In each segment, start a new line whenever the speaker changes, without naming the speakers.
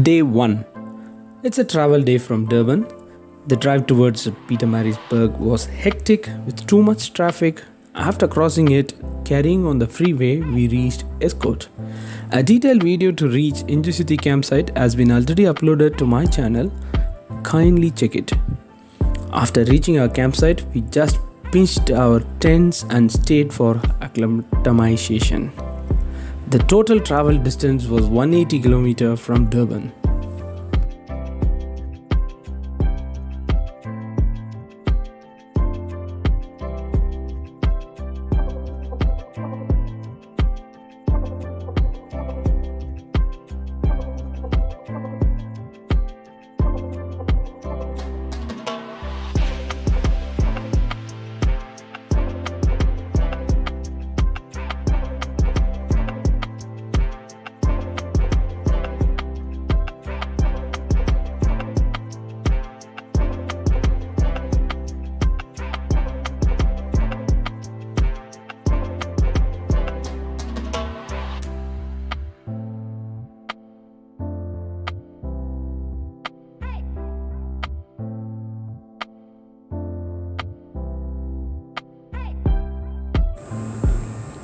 Day 1. It's a travel day from Durban. The drive towards Pietermaritzburg was hectic with too much traffic. After crossing it, carrying on the freeway, we reached Escort. A detailed video to reach Injisuthi campsite has been already uploaded to my channel. Kindly check it. After reaching our campsite, we just pitched our tents and stayed for acclimatization. The total travel distance was 180 km from Durban.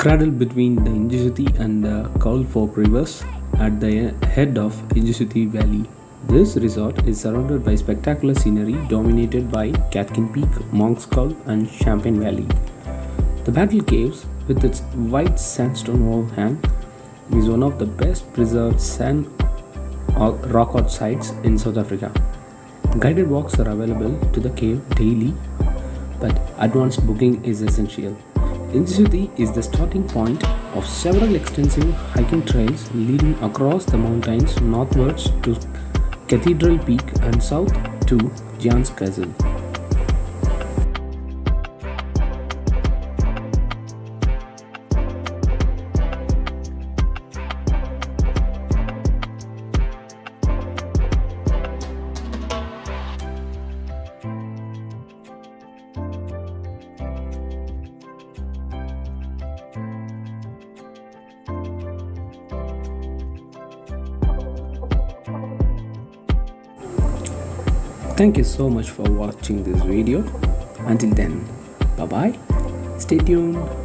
Cradled between the Injisuthi and the Fork rivers at the head of Injisuthi Valley. This resort is surrounded by spectacular scenery dominated by Catkin Peak, Monk's Call and Champagne Valley. The Battle Caves, with its white sandstone overhang, is one of the best preserved sand or rock art sites in South Africa. Guided walks are available to the cave daily, but advanced booking is essential. Injisuthi is the starting point of several extensive hiking trails leading across the mountains northwards to Cathedral Peak and south to Giant's Castle. Thank you so much for watching this video. Until then, bye bye. Stay tuned.